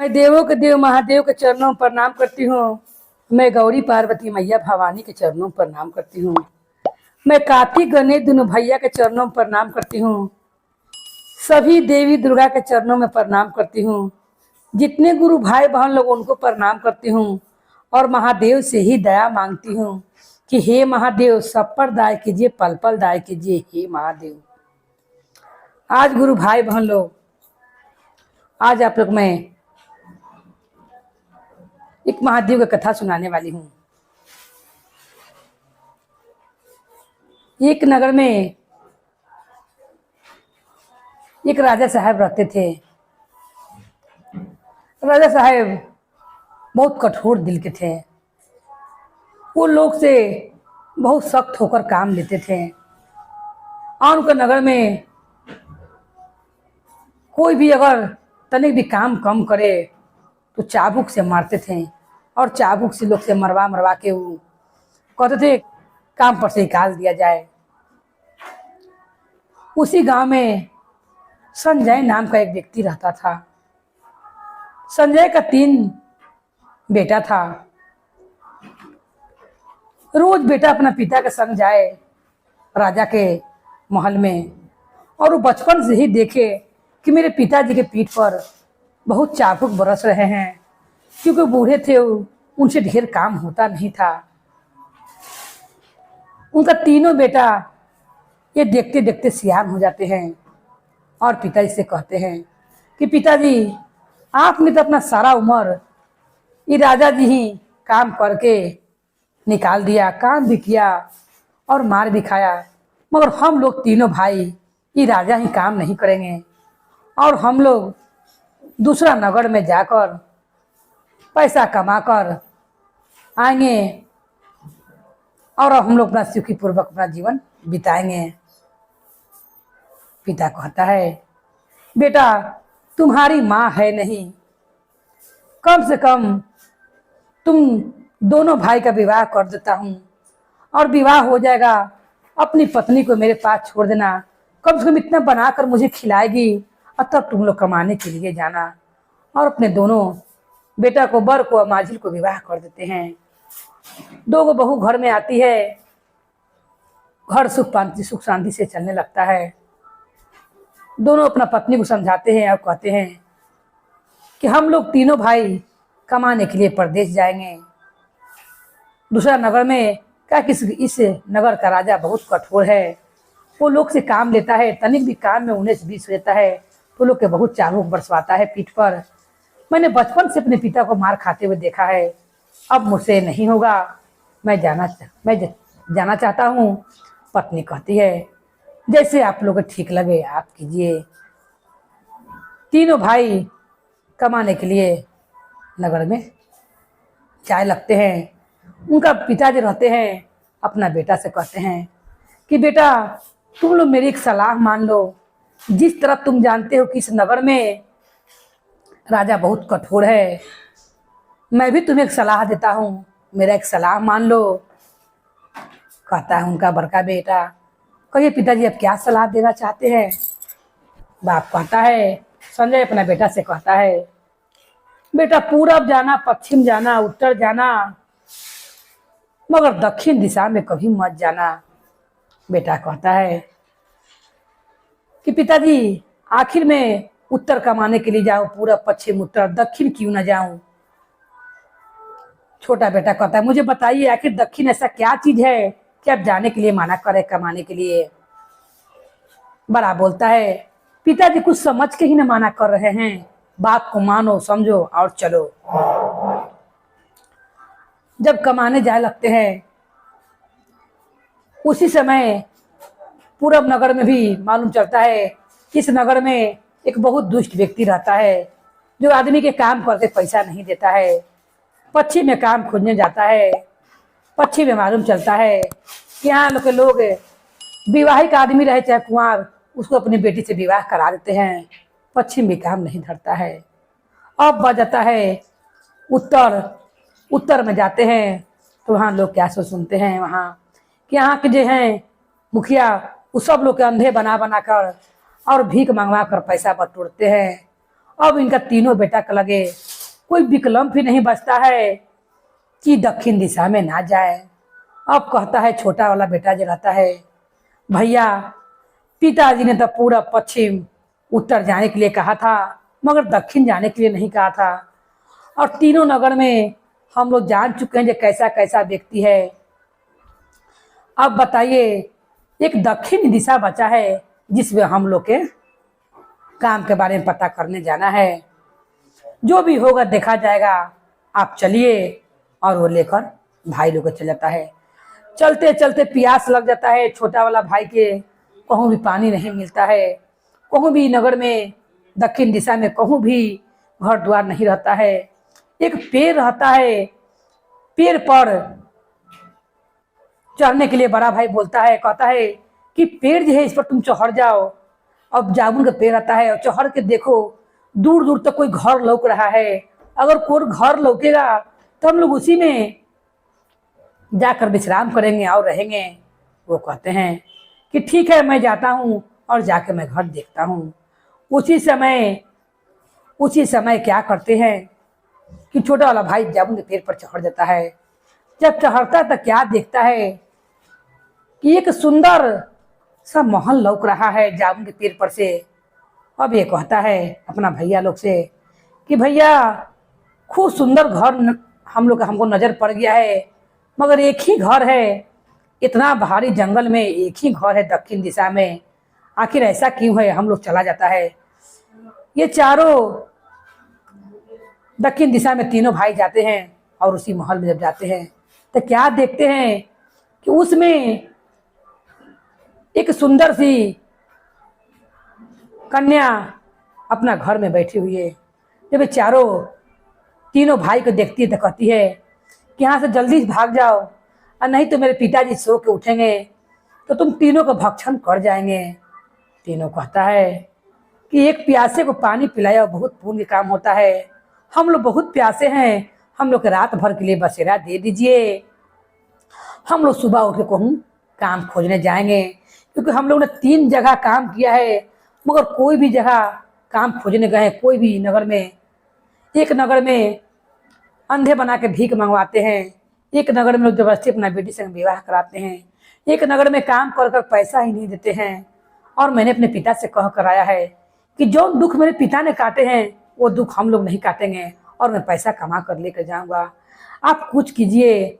मैं देवों के देव महादेव के चरणों में प्रणाम करती हूँ। मैं गौरी पार्वती मैया भवानी के चरणों में प्रणाम करती हूँ। मैं कार्तिक गणेश दोनों भैया के चरणों में प्रणाम करती हूँ। सभी देवी दुर्गा के चरणों में प्रणाम करती हूँ। जितने गुरु भाई बहन लोग उनको प्रणाम करती हूँ और महादेव से ही दया मांगती हूँ कि हे महादेव सब पर दया कीजिए, पल पल दया कीजिए हे महादेव। आज गुरु भाई बहन लोग, आज आप लोग मैं एक महादेव की कथा सुनाने वाली हूँ। एक नगर में एक राजा साहब रहते थे। राजा साहब बहुत कठोर दिल के थे। वो लोग से बहुत सख्त होकर काम लेते थे और उनके नगर में कोई भी अगर तनिक भी काम कम करे तो चाबुक से मारते थे और चाबुक से लोग से मरवा मरवा के वो कहते थे काम पर से निकाल दिया जाए। उसी गांव में संजय नाम का एक व्यक्ति रहता था। संजय का 3 बेटा था। रोज बेटा अपना पिता के संग जाए राजा के महल में और वो बचपन से ही देखे कि मेरे पिताजी के पीठ पर बहुत चाबुक बरस रहे हैं, क्योंकि बूढ़े थे, उनसे ढेर काम होता नहीं था। उनका तीनों बेटा ये देखते देखते सियान हो जाते हैं और पिताजी से कहते हैं कि पिताजी आपने तो अपना सारा उम्र ये राजा जी ही काम करके निकाल दिया, काम भी किया और मार भी खाया, मगर हम लोग तीनों भाई ये राजा ही काम नहीं करेंगे और हम लोग दूसरा नगर में जाकर पैसा कमाकर आएंगे और हम लोग अपना सुखी पूर्वक अपना जीवन बिताएंगे। पिता कहता है बेटा तुम्हारी माँ है नहीं, कम से कम तुम दोनों भाई का विवाह कर देता हूँ और विवाह हो जाएगा, अपनी पत्नी को मेरे पास छोड़ देना, कम से कम इतना बनाकर मुझे खिलाएगी और तब तुम लोग कमाने के लिए जाना। और अपने दोनों बेटा को, बर को और माझिल को विवाह कर देते हैं। 2 बहू घर में आती है। घर सुख शांति से चलने लगता है। दोनों अपना पत्नी को समझाते हैं और कहते हैं कि हम लोग तीनों भाई कमाने के लिए परदेश जाएंगे दूसरा नगर में। क्या कि इस नगर का राजा बहुत कठोर है, वो लोग से काम लेता है, तनिक भी काम में 19-20 रहता है तो लोग के बहुत चाबुक बरसवाता है पीठ पर। मैंने बचपन से अपने पिता को मार खाते हुए देखा है, अब मुझसे नहीं होगा, मैं जाना चाहता हूँ। पत्नी कहती है जैसे आप लोग ठीक लगे आप कीजिए। तीनों भाई कमाने के लिए नगर में जाए लगते हैं। उनका पिताजी रहते हैं, अपना बेटा से कहते हैं कि बेटा तुम लोग मेरी एक सलाह मान लो। जिस तरह तुम जानते हो कि इस नगर में राजा बहुत कठोर है, मैं भी तुम्हें एक सलाह देता हूँ, मेरा एक सलाह मान लो। कहता है उनका बड़का बेटा, कहिए पिताजी आप क्या सलाह देना चाहते हैं। बाप कहता है, संजय अपना बेटा से कहता है बेटा पूरब जाना, पश्चिम जाना, उत्तर जाना, मगर दक्षिण दिशा में कभी मत जाना। बेटा कहता है कि पिताजी आखिर में उत्तर कमाने के लिए जाऊं, पूरब पश्चिम उत्तर, दक्षिण क्यों ना जाऊं। छोटा बेटा कहता है मुझे बताइए आखिर दक्षिण ऐसा क्या चीज है कि आप जाने के लिए मना करें कमाने के लिए। बड़ा बोलता है पिताजी कुछ समझ के ही ना मना कर रहे हैं, बात को मानो समझो और चलो। जब कमाने जाए लगते हैं उसी समय पूरब नगर में भी मालूम चलता है कि इस नगर में एक बहुत दुष्ट व्यक्ति रहता है जो आदमी के काम करके पैसा नहीं देता है। पश्चिम में काम खोजने जाता है। पश्चिम में मालूम चलता है कि यहाँ के लोग विवाहित आदमी रहे चाहे कुंवार, उसको अपनी बेटी से विवाह करा देते हैं। पश्चिम भी काम नहीं धरता है। अब बच जाता है उत्तर में जाते हैं तो वहाँ लोग क्या सुनते हैं वहाँ कि यहाँ के जो हैं मुखिया वो सब लोग के अंधे बना बना कर और भीख मंगवा कर पैसा बटोरते हैं। अब इनका तीनों बेटा के लगे कोई विकल्प भी नहीं बचता है कि दक्षिण दिशा में ना जाए। अब कहता है छोटा वाला बेटा जो रहता है, भैया पिताजी ने तो पूरा पश्चिम उत्तर जाने के लिए कहा था, मगर दक्षिण जाने के लिए नहीं कहा था। और तीनों नगर में हम लोग जान चुके हैं जो कैसा कैसा व्यक्ति है। अब बताइए, एक दक्षिण दिशा बचा है जिसमें हम लोग के काम के बारे में पता करने जाना है। जो भी होगा देखा जाएगा, आप चलिए। और वो लेकर भाई लोग को चल जाता है। चलते चलते प्यास लग जाता है छोटा वाला भाई के, कहूँ भी पानी नहीं मिलता है, कहूँ भी नगर में दक्षिण दिशा में कहूँ भी घर द्वार नहीं रहता है। एक पेड़ रहता है, पेड़ पर चढ़ने के लिए बड़ा भाई बोलता है, कहता है कि पेड़ जो है इस पर तुम चढ़ जाओ। अब जामुन का पेड़ आता है और चढ़ के देखो, दूर दूर तक कोई घर लौक रहा है। अगर कोई घर लौकेगा तो हम लोग उसी में जाकर विश्राम करेंगे और रहेंगे। वो कहते हैं कि ठीक है, मैं जाता हूँ और जाकर मैं घर देखता हूँ। उसी समय क्या करते हैं कि छोटा वाला भाई जामुन के पेड़ पर चढ़ जाता है। जब चढ़ता है तो क्या देखता है कि एक सुंदर सा महल लौक रहा है जामुन के पेड़ पर से। अब ये कहता है अपना भैया लोग से कि भैया खूब सुंदर घर हमको नजर पड़ गया है, मगर एक ही घर है, इतना भारी जंगल में एक ही घर है दक्षिण दिशा में, आखिर ऐसा क्यों है। हम लोग चला जाता है। ये चारों दक्षिण दिशा में तीनों भाई जाते हैं और उसी महल में जब जाते हैं तो क्या देखते हैं कि उसमें एक सुंदर सी कन्या अपना घर में बैठी हुई है। जब चारों तीनों भाई को देखती है तो कहती है कि यहाँ से जल्दी भाग जाओ, और नहीं तो मेरे पिताजी सो के उठेंगे तो तुम तीनों को भक्षण कर जाएंगे। तीनों कहता है कि एक प्यासे को पानी पिलाया बहुत पुण्य काम होता है, हम लोग बहुत प्यासे हैं, हम लोग के रात भर के लिए बसेरा दे दीजिए, हम लोग सुबह उठ के कहूँ काम खोजने जाएंगे। क्योंकि हम लोग ने 3 जगह काम किया है, मगर कोई भी जगह काम खोजने गए कोई भी नगर में, एक नगर में अंधे बना के भीख मंगवाते हैं, एक नगर में लोग जबरदस्ती अपना बेटी से विवाह कराते हैं, एक नगर में काम कर कर पैसा ही नहीं देते हैं। और मैंने अपने पिता से कह कर आया है कि जो दुख मेरे पिता ने काटे हैं वो दुख हम लोग नहीं काटेंगे, और मैं पैसा कमा कर लेकर जाऊंगा, आप कुछ कीजिए।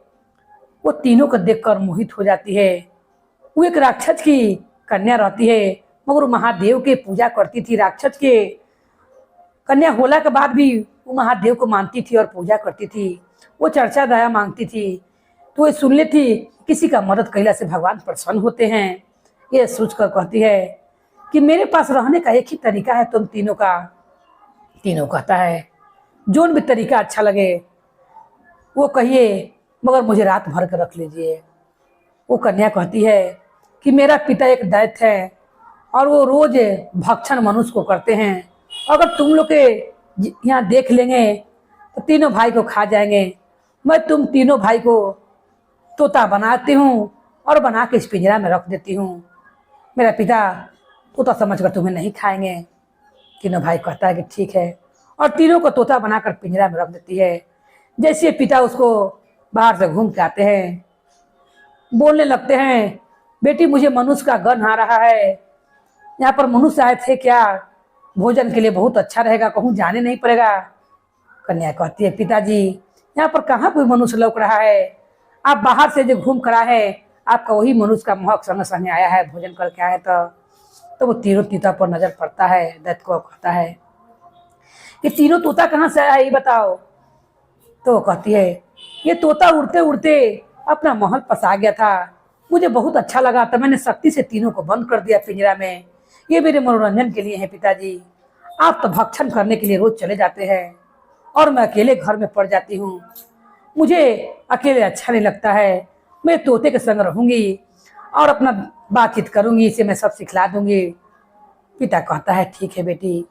वो तीनों को देखकर मोहित हो जाती है। वो एक राक्षस की कन्या रहती है, मगर वो महादेव के पूजा करती थी। राक्षस के कन्या होला के बाद भी वो महादेव को मानती थी और पूजा करती थी। वो चर्चा दया मांगती थी, तो ये सुन लेती किसी का मदद कैला से भगवान प्रसन्न होते हैं। ये सोचकर कहती है कि मेरे पास रहने का एक ही तरीका है तुम तीनों का। तीनों कहता है जोन भी तरीका अच्छा लगे वो कहिए, मगर मुझे रात भर कर रख लीजिए। वो कन्या कहती है कि मेरा पिता एक दैत्य है और वो रोज भक्षण मनुष्य को करते हैं, अगर तुम लोग के यहाँ देख लेंगे तो तीनों भाई को खा जाएंगे। मैं तुम तीनों भाई को तोता बनाती हूँ और बना के इस पिंजरा में रख देती हूँ, मेरा पिता तोता समझकर तुम्हें नहीं खाएंगे। तीनों भाई कहता है कि ठीक है, और तीनों को तोता बनाकर पिंजरा में रख देती है। जैसे पिता उसको बाहर से घूम के आते हैं, बोलने लगते हैं बेटी मुझे मनुष्य का गन आ रहा है, यहाँ पर मनुष्य आए थे क्या, भोजन के लिए बहुत अच्छा रहेगा, कहूँ जाने नहीं पड़ेगा। कन्या कहती है पिताजी यहाँ पर कहाँ कोई मनुष्य लौक रहा है, आप बाहर से जो घूम कर आए हैं आपका वही मनुष्य का महक संग संग आया है, भोजन करके आए। तो वो तीनों तोता पर नजर पड़ता है। दैत्य को कहता है कि तीनों तोता कहाँ से आया ये बताओ। तो वो कहती है ये तोता उड़ते उड़ते अपना महल पसा गया था, मुझे बहुत अच्छा लगा तो मैंने सख्ती से तीनों को बंद कर दिया पिंजरा में, ये मेरे मनोरंजन के लिए है पिताजी, आप तो भक्षण करने के लिए रोज चले जाते हैं और मैं अकेले घर में पड़ जाती हूँ, मुझे अकेले अच्छा नहीं लगता है, मैं तोते के संग रहूंगी और अपना बातचीत करूंगी, इसे मैं सब सिखला दूंगी। पिता कहता है ठीक है बेटी।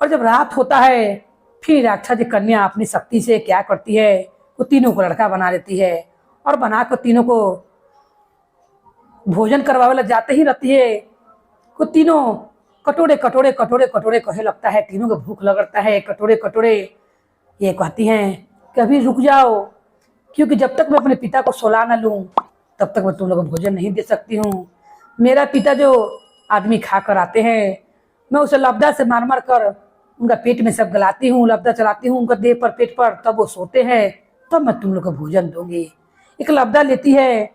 और जब रात होता है फिर राक्षस कन्या अपनी शक्ति से क्या करती है, वो तीनों को लड़का बना देती है और बनाकर तीनों को भोजन करवावे ला जाते ही रहती है। वो तीनों कटोरे कटोरे कटोरे कटोरे कहे लगता है, तीनों को भूख लगता है, कटोरे कटोरे ये कहती हैं कि अभी रुक जाओ, क्योंकि जब तक मैं अपने पिता को सुला न लूं तब तक मैं तुम लोगों को भोजन नहीं दे सकती हूँ। मेरा पिता जो आदमी खा कर आते हैं, मैं उसे लबदा से मार मार कर उनका पेट में सब गलाती हूँ, लबदा चलाती हूँ उनका देह पर, पेट पर, तब वो सोते हैं, तब मैं तुम लोग को भोजन दूंगी। एक लबदा लेती है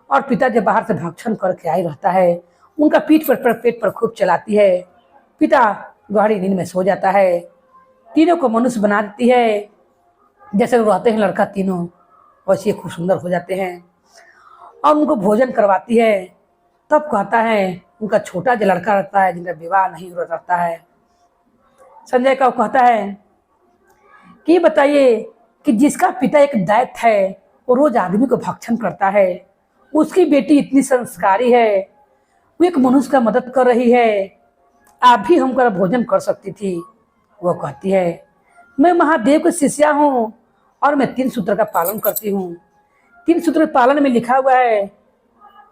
और पिता जब बाहर से भक्षण करके आई रहता है, उनका पीठ पर पेट पर खूब चलाती है। पिता गहरी नींद में सो जाता है। तीनों को मनुष्य बना देती है, जैसे वो रहते हैं लड़का तीनों वैसे खूब सुंदर हो जाते हैं। और उनको भोजन करवाती है। तब कहता है, उनका छोटा जो लड़का रहता है जिनका विवाह नहीं हो रहता है, संजय का, वो कहता है कि बताइए कि जिसका पिता एक दैत्य है, वो रोज आदमी को भक्षण करता है, उसकी बेटी इतनी संस्कारी है, वो एक मनुष्य का मदद कर रही है, आप भी हमका भोजन कर सकती थी। वो कहती है, मैं महादेव की शिष्या हूँ और मैं 3 सूत्र का पालन करती हूँ। 3 सूत्र पालन में लिखा हुआ है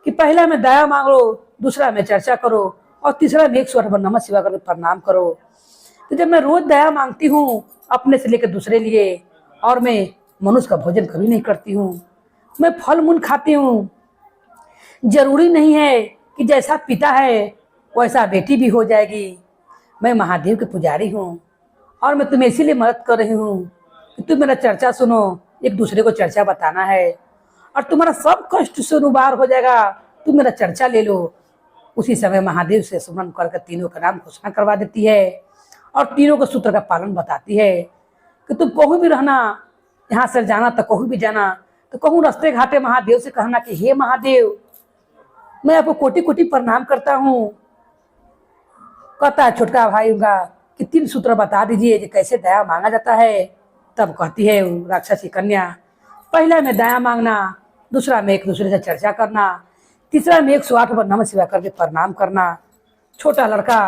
कि पहला में दया मांगो, दूसरा में चर्चा करो और तीसरा में 108 बार नमः शिवाय करके प्रणाम करो। तो जब मैं रोज दया मांगती हूँ अपने से लेकर दूसरे लिए, और मैं मनुष्य का भोजन कभी नहीं करती हूँ, मैं फल मूल खाती हूँ। जरूरी नहीं है कि जैसा पिता है वैसा बेटी भी हो जाएगी। मैं महादेव के पुजारी हूँ और मैं तुम्हें इसीलिए मदद कर रही हूँ कि तुम मेरा चर्चा सुनो, एक दूसरे को चर्चा बताना है और तुम्हारा सब कष्ट से उबार हो जाएगा, तुम मेरा चर्चा ले लो। उसी समय महादेव से सुमन करके तीनों का नाम घोषणा करवा देती है और तीनों को सूत्र का पालन बताती है कि तुम कहूँ भी रहना, यहाँ से जाना तो कहूँ भी जाना, तो कहूँ रास्ते घाटे महादेव से कहना कि हे महादेव, मैं आपको कोटि कोटि प्रणाम करता हूँ। कहता है छोटका भाई उनका कि 3 सूत्र बता दीजिए कि कैसे दया मांगा जाता है। तब कहती है राक्षसी कन्या, पहला में दया मांगना, दूसरा में एक दूसरे से चर्चा करना, तीसरा में 108 बार नमः शिवाय करके प्रणाम करना। छोटा लड़का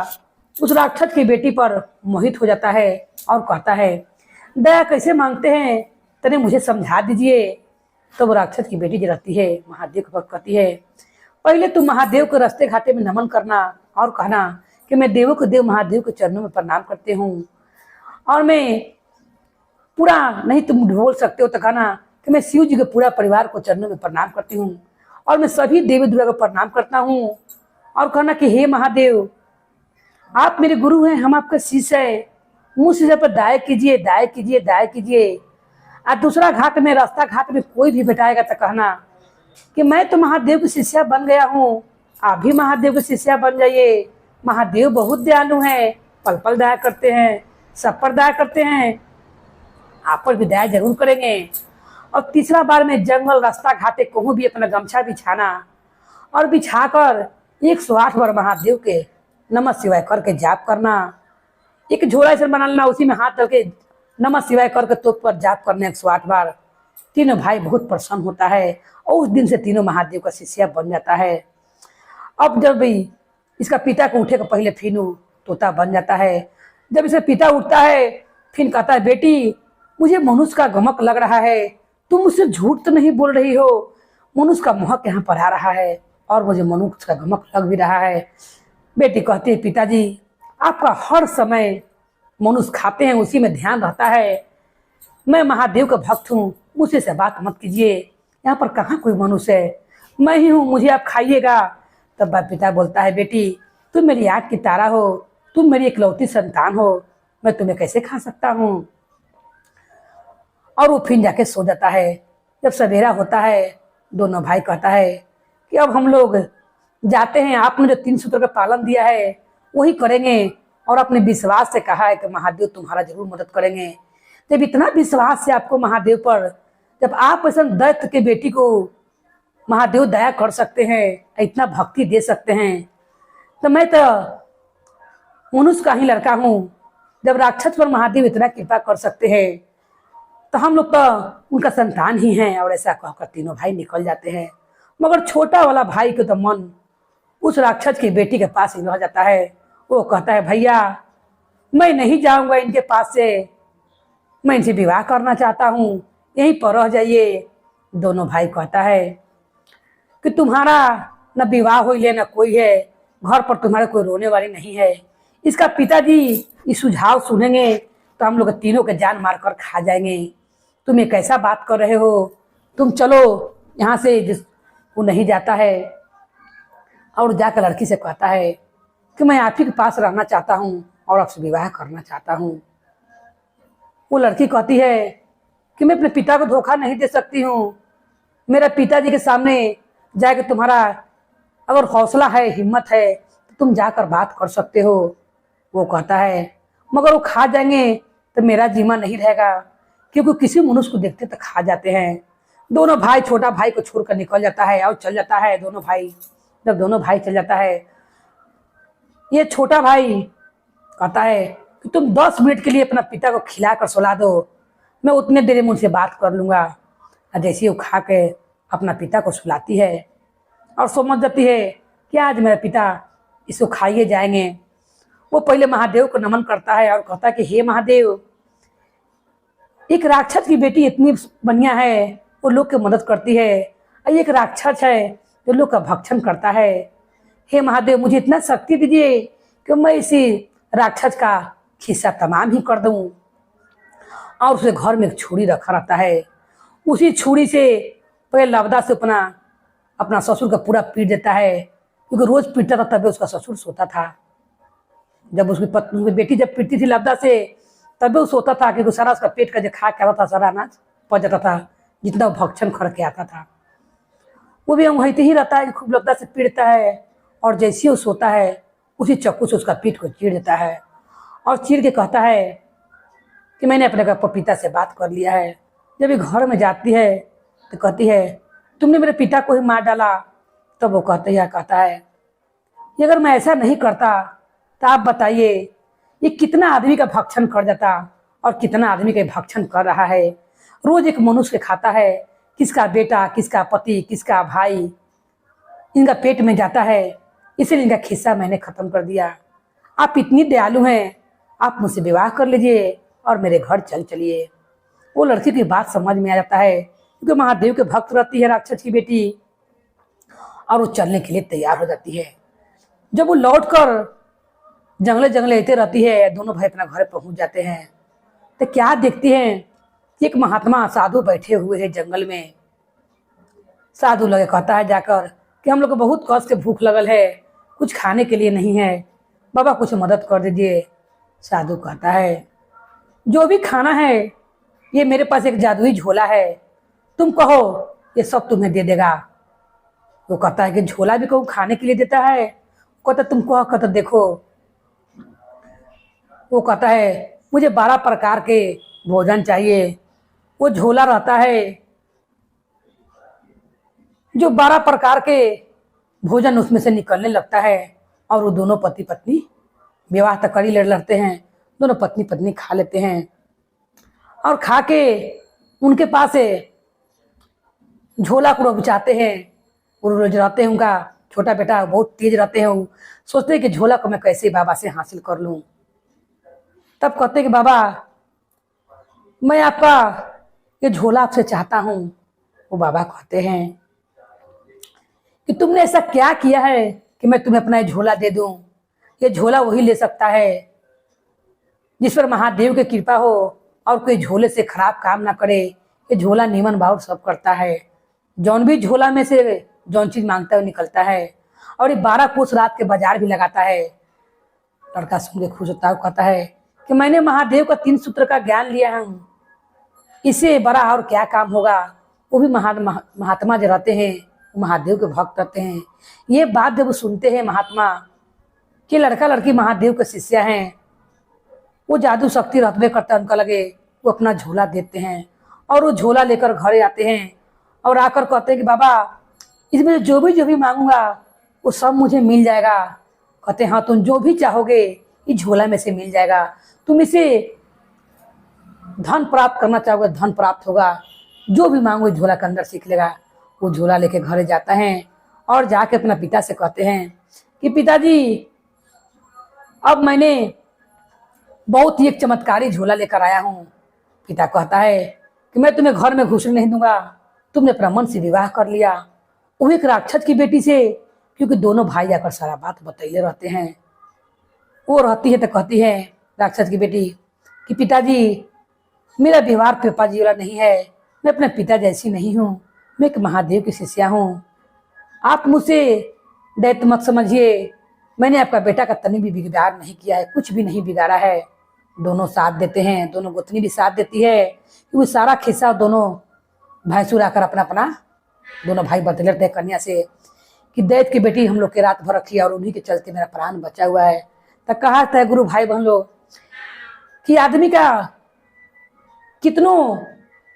उस राक्षस की बेटी पर मोहित हो जाता है और कहता है, दया कैसे मांगते हैं तने मुझे समझा दीजिए। तो वो राक्षस की बेटी जो रहती है महादेव को कहती है, पहले तुम महादेव के रास्ते घाटे में नमन करना और कहना कि मैं देवों के देव महादेव के चरणों में प्रणाम करते हूँ, और मैं पूरा नहीं तुम बोल सकते हो तो कहना कि मैं शिव जी के पूरा परिवार को चरणों में प्रणाम करती हूँ और मैं सभी देवी दुर्गा को प्रणाम करता हूँ, और कहना कि हे महादेव, आप मेरे गुरु हैं, हम आपका शिष्य है, मुँह शिष्य पर दाय कीजिए, दाय कीजिए, दाय कीजिए। और दूसरा घाट में, रास्ता घाट में कोई भी बैठाएगा तो कहना कि मैं तो महादेव की शिष्या बन गया हूँ, आप भी महादेव की शिष्या बन जाइए। महादेव बहुत दयालु हैं, पल पल दया करते हैं, सब पर दया करते हैं, आप पर भी दया जरूर करेंगे। और तीसरा बार में जंगल रास्ता घाटे कहूँ भी अपना गमछा बिछाना और बिछाकर 108 बार महादेव के नमः शिवाय करके जाप करना। एक झोला ऐसा बना लेना, उसी में हाथ डाल के नमः शिवाय करके तोप पर जाप करने 108 बार। तीनों भाई बहुत प्रसन्न होता है और उस दिन से तीनों महादेव का शिष्या बन जाता है। अब जब भी इसका पिता को उठे का पहले फिनू तोता बन जाता है। जब इसका पिता उठता है फिर कहता है, बेटी मुझे मनुष्य का गमक लग रहा है, तुम मुझसे झूठ तो नहीं बोल रही हो, मनुष्य का महक यहाँ पर आ रहा है और मुझे मनुष्य का गमक लग भी रहा है। बेटी कहती है, पिताजी आपका हर समय मनुष्य खाते हैं उसी में ध्यान रहता है, मैं महादेव का भक्त हूँ, मुझसे से बात मत कीजिए, यहाँ पर कहाँ कोई मनुष्य है, मैं ही हूँ, मुझे आप खाइएगा। तब पिता बोलता है, बेटी तुम मेरी आँख की तारा हो, तुम मेरी इकलौती संतान हो, मैं तुम्हें कैसे खा सकता हूँ। और वो फिर जाके सो जाता है। जब सवेरा होता है दोनों भाई कहता है कि अब हम लोग जाते हैं, आपने जो 3 सूत्र का पालन दिया है वही करेंगे और अपने विश्वास से कहा है कि महादेव तुम्हारा जरूर मदद करेंगे। जब इतना विश्वास है आपको महादेव पर, जब आप ऐसा दैत्य के बेटी को महादेव दया कर सकते हैं, इतना भक्ति दे सकते हैं, तो मैं तो मनुष्य का ही लड़का हूँ। जब राक्षस पर महादेव इतना कृपा कर सकते हैं तो हम लोग तो उनका संतान ही हैं। और ऐसा कहकर तीनों भाई निकल जाते हैं। मगर छोटा वाला भाई को तो मन उस राक्षस की बेटी के पास ही रह जाता है। वो कहता है, भैया मैं नहीं जाऊंगा इनके पास से, मैं इनसे विवाह करना चाहता हूँ, यहीं पर रह जाइए। दोनों भाई कहता है कि तुम्हारा न विवाह हो ले न कोई है, घर पर तुम्हारे कोई रोने वाली नहीं है। इसका पिताजी इस सुझाव सुनेंगे तो हम लोग तीनों के जान मार कर खा जाएंगे। तुम ये कैसा बात कर रहे हो? तुम चलो यहाँ से। वो नहीं जाता है और जाकर लड़की से कहता है कि मैं आप ही के पास रहना चाहता हूँ और आपसे विवाह करना चाहता हूँ। वो लड़की कहती है कि मैं अपने पिता को धोखा नहीं दे सकती हूँ। मेरे पिताजी के सामने जाकर तुम्हारा अगर हौसला है, हिम्मत है, तो तुम जाकर बात कर सकते हो। वो कहता है मगर वो खा जाएंगे तो मेरा जीमा नहीं रहेगा, क्योंकि किसी मनुष्य को देखते तो खा जाते हैं। दोनों भाई, छोटा भाई को छोड़कर निकल जाता है और चल जाता है। जब दोनों भाई चल जाता है, ये छोटा भाई कहता है कि तुम 10 मिनट के लिए अपना पिता को खिला कर सुला दो, मैं उतने देर में उनसे बात कर लूँगा। और जैसे वो खा के अपना पिता को सुलाती है और समझ जाती है कि आज मेरा पिता इसको खाइए जाएंगे। वो पहले महादेव को नमन करता है और कहता है कि हे महादेव, एक राक्षस की बेटी इतनी बढ़िया है, वो लोग की मदद करती है, और एक राक्षस है जो लोग का भक्षण करता है। हे महादेव, मुझे इतना शक्ति दीजिए कि मैं इसी राक्षस का खिस्सा तमाम ही कर दूं। और उसके घर में एक छुरी रखा रहता है। उसी छुरी से पहले लवदा से अपना ससुर का पूरा पीट देता है, क्योंकि रोज पीटता था तभी उसका ससुर सोता था। जब उसकी बेटी जब पीटती थी लवदा से तभी वो सोता था, क्योंकि सारा उसका पेट का जो खा के आता था, सारा अनाज पच जाता था, जितना वो भक्षण करके आता था। वो भी वहीं ही रहता है कि खूब लवदा से पीटता है, और जैसे ही वो सोता है उसी चाकू से उसका पीठ को चीर देता है और चीर के कहता है कि मैंने अपने पिता से बात कर लिया है। जब ये घर में जाती है तो कहती है तुमने मेरे पिता को ही मार डाला। तब वो कहता है कि अगर मैं ऐसा नहीं करता तो आप बताइए ये कितना आदमी का भक्षण कर जाता और कितना आदमी का भक्षण कर रहा है। रोज एक मनुष्य खाता है, किसका बेटा, किसका पति, किसका भाई इनका पेट में जाता है, इसलिए इनका खिस्सा मैंने खत्म कर दिया। आप इतनी दयालु हैं, आप मुझसे विवाह कर लीजिए और मेरे घर चलिए। वो लड़की की बात समझ में आ जाता है, क्योंकि महादेव के भक्त रहती है राक्षस की बेटी, और वो चलने के लिए तैयार हो जाती है। जब वो लौटकर जंगले लेते रहती है, दोनों भाई अपना घर पहुंच जाते हैं तो क्या देखती हैं कि एक महात्मा साधु बैठे हुए हैं जंगल में। साधु लगे कहता है जाकर कि हम लोग को बहुत कष्ट से भूख लगल है, कुछ खाने के लिए नहीं है, बाबा कुछ मदद कर दीजिए। साधु कहता है जो भी खाना है ये मेरे पास एक जादुई झोला है, तुम कहो ये सब तुम्हें दे देगा। वो कहता है कि झोला भी कहूँ खाने के लिए देता है? कहता तुम कहो। कहता देखो। वो कहता है मुझे 12 प्रकार के भोजन चाहिए। वो झोला रहता है जो 12 प्रकार के भोजन उसमें से निकलने लगता है, और वो दोनों पति पत्नी विवाह तक कर ही लड़ते हैं। दोनों पत्नी पत्नी खा लेते हैं और खा के उनके पास झोला को बिछाते हैं। वो रोज रहते हैं, उनका छोटा बेटा बहुत तेज रहते हैं, वो सोचते हैं कि झोला को मैं कैसे बाबा से हासिल कर लूं। तब कहते हैं कि बाबा मैं आपका ये झोला आपसे चाहता हूं। वो बाबा कहते हैं कि तुमने ऐसा क्या किया है कि मैं तुम्हें अपना झोला दे दूं? ये झोला वही ले सकता है जिस पर महादेव की कृपा हो और कोई झोले से खराब काम ना करे। ये झोला नीमन भाव सब करता है, जौन भी झोला में से जौन चीज मांगता है निकलता है, और ये 12 कोस रात के बाजार भी लगाता है। लड़का सुन के खुश होता है, कहता है कि मैंने महादेव का 3 सूत्र का ज्ञान लिया है, इससे बड़ा और क्या काम होगा। वो भी महात्मा जो रहते हैं वो महादेव के भक्त रहते हैं। ये बात जब सुनते हैं महात्मा कि लड़का लड़की महादेव के शिष्य हैं, वो जादू शक्ति रखबे करता है, उनका लगे वो अपना झोला देते हैं और वो झोला लेकर घर आते हैं और आकर कहते हैं कि बाबा इसमें जो भी मांगूंगा वो सब मुझे मिल जाएगा। कहते हैं हाँ तुम जो भी चाहोगे इस झोला में से मिल जाएगा। तुम इसे धन प्राप्त करना चाहोगे धन प्राप्त होगा, जो भी मांगो इस झोला के अंदर सीख लेगा। वो झोला लेके घर जाता है और जाके अपना पिता से कहते हैं कि पिताजी अब मैंने बहुत ही एक चमत्कारी झोला लेकर आया हूँ। पिता कहता है कि मैं तुम्हें घर में घुसने नहीं दूंगा, तुमने अपना मन से विवाह कर लिया वो एक राक्षस की बेटी से, क्योंकि दोनों भाई जाकर सारा बात बताइए रहते हैं। वो रहती है तो कहती है राक्षस की बेटी कि पिताजी मेरा व्यवहार पापा जी वाला नहीं है, मैं अपने पिता जैसी नहीं हूँ, मैं एक महादेव की शिष्या हूँ। आप मुझसे दैत्य मत समझिए, मैंने आपका बेटा का तनी भी बिगाड़ नहीं किया है, कुछ भी नहीं बिगाड़ा है। दोनों साथ देते हैं, दोनों गोतनी भी साथ देती है कि वो सारा खिस्सा दोनों भैंसुर आकर अपना अपना दोनों भाई बतलते हैं कन्या से कि दैत की बेटी हम लोग के रात भर रखी और उन्हीं के चलते मेरा प्राण बचा हुआ है। तब कहा था गुरु भाई बहन लोग कि आदमी का कितनों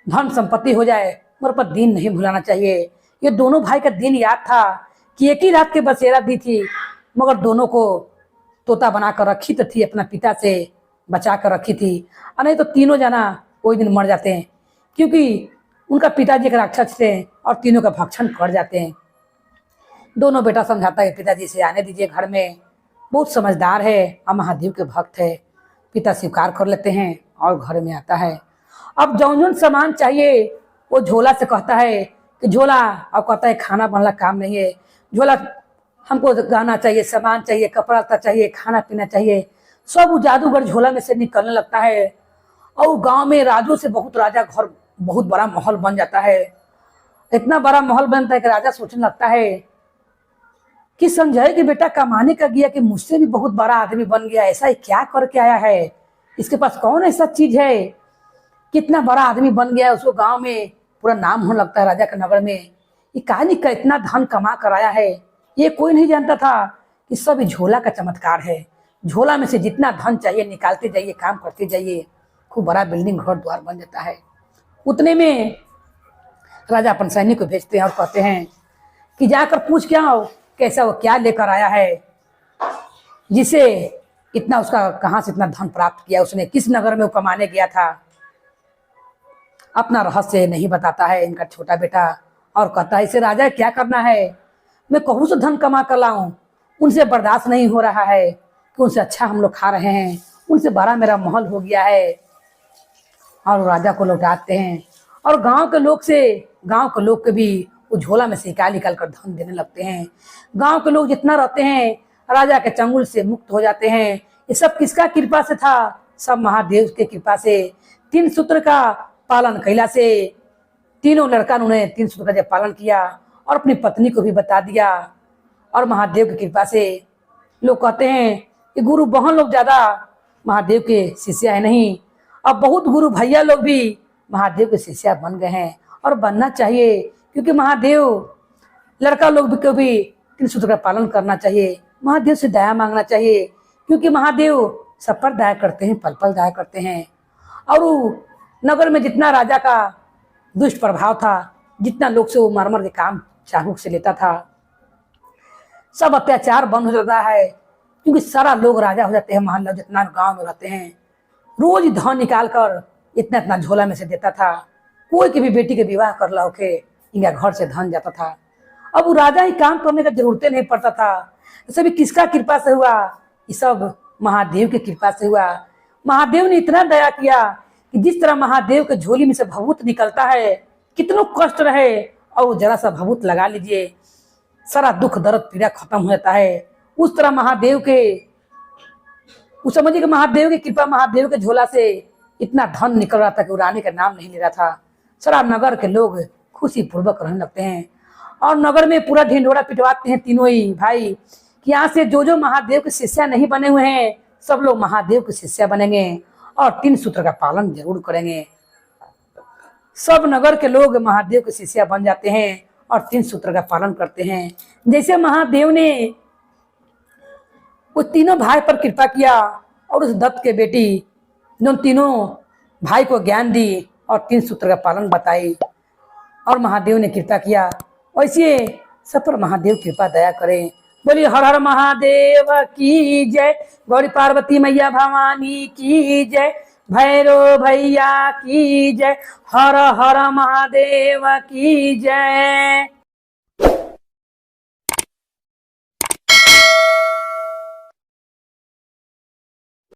धन संपत्ति हो जाए मगर पर दिन नहीं भुलाना चाहिए। ये दोनों भाई का दिन याद था कि एक ही रात के बसेरा दी थी, मगर दोनों को तोता बना कर रखी तो थी, अपना पिता से बचा कर रखी थी, और नहीं तो तीनों जना कोई दिन मर जाते हैं, क्योंकि उनका पिताजी के राक्षस थे और तीनों का भक्षण कर जाते हैं। दोनों बेटा समझाता है पिताजी से आने दीजिए घर में, बहुत समझदार है और महादेव के भक्त है। पिता स्वीकार कर लेते हैं और घर में आता है। अब जौन जौन सामान चाहिए वो झोला से कहता है कि झोला, और कहता है खाना बनना काम नहीं है, झोला हमको गाना चाहिए, सामान चाहिए, कपड़ा चाहिए, खाना पीना चाहिए। सब वो जादूगर झोला में से निकलने लगता है और गांव में राजू से बहुत राजा घर बहुत बड़ा महल बन जाता है। इतना बड़ा महल बनता है कि राजा सोचने लगता है कि संजय के बेटा कमाने का गया कि मुझसे भी बहुत बड़ा आदमी बन गया, ऐसा ही क्या करके आया है, इसके पास कौन ऐसा चीज है, कितना बड़ा आदमी बन गया है, उसको गांव में पूरा नाम होने लगता है राजा के नगर में। ये कहानी का इतना धन कमा कर आया है, ये कोई नहीं जानता था कि सब झोला का चमत्कार है। झोला में से जितना धन चाहिए निकालते जाइए, काम करते जाइए, खूब बड़ा बिल्डिंग घर द्वार बन जाता है। उतने में राजा अपन सैनिक को भेजते हैं और कहते हैं कि जाकर पूछ क्या हो कैसा वो क्या लेकर आया है, जिसे इतना उसका कहाँ से इतना धन प्राप्त किया, उसने किस नगर में वो कमाने गया था। अपना रहस्य नहीं बताता है इनका छोटा बेटा और कहता है इसे राजा क्या करना है, मैं कहूँ से धन कमा कर लाऊं, उनसे बर्दाश्त नहीं हो रहा है कि उनसे अच्छा हम लोग खा रहे हैं, उनसे बड़ा मेरा महल हो गया है। और राजा को लौटाते हैं और गांव के लोग के भी वो झोला में से निकाल कर धन देने लगते हैं। गांव के लोग जितना रहते हैं राजा के चंगुल से मुक्त हो जाते हैं। ये सब किसका कृपा से था, सब महादेव के कृपा से। 3 सूत्र का पालन कैला से तीनों लड़का उन्होंने 3 सूत्र का जब पालन किया और अपनी पत्नी को भी बता दिया, और महादेव की कृपा से लोग कहते हैं कि गुरु बहन लोग ज्यादा महादेव के शिष्य है नहीं, अब बहुत गुरु भैया लोग भी महादेव के शिष्य बन गए हैं और बनना चाहिए, क्योंकि महादेव लड़का लोग भी को भी 3 सूत्र का पालन करना चाहिए, महादेव से दया मांगना चाहिए, क्योंकि महादेव सब पर दया करते हैं, पल पल दया करते हैं। और नगर में जितना राजा का दुष्ट प्रभाव था, जितना लोग से वो मर के काम चाबुक से लेता था, सब अत्याचार बंद हो जाता है, क्योंकि सारा लोग राजा हो जाते हैं। मान लो जितना गांव में रहते हैं रोज धन निकाल कर इतना इतना झोला में से देता था। कोई की भी बेटी के विवाह कर ला के इनका घर से धन जाता था। अब वो राजा ही काम करने का जरूरत नहीं पड़ता था। सभी किसका कृपा से हुआ, ये सब महादेव की कृपा से हुआ। महादेव ने इतना दया किया कि जिस तरह महादेव के झोली में से भभूत निकलता है, कितनों कष्ट रहे और वो जरा सा भभूत लगा लीजिए, सारा दुख दर्द पीड़ा खत्म हो जाता है। उस तरह महादेव के उस समझिए कि महादेव की कृपा, महादेव के झोला से इतना धन निकल रहा था कि उड़ाने का नाम नहीं ले रहा था। सारा नगर के लोग खुशी पूर्वक रहने लगते हैं और नगर में पूरा ढिंढोरा पिटवाते हैं तीनों ही भाई कि यहाँ से जो जो महादेव के शिष्य नहीं बने हुए हैं सब लोग महादेव के शिष्य बनेंगे और 3 सूत्र का पालन जरूर करेंगे। सब नगर के लोग महादेव के शिष्य बन जाते हैं और 3 सूत्र का पालन करते हैं। जैसे महादेव ने वो तीनों भाई पर कृपा किया और उस दत्त के बेटी जो तीनों भाई को ज्ञान दी और 3 सूत्र का पालन बताई और महादेव ने कृपा किया, वैसे सब पर महादेव कृपा दया करें। बोलिए हर हर महादेव की जय, गौरी पार्वती मैया भवानी की जय, भैरव भैया की जय, हर हर महादेव की जय।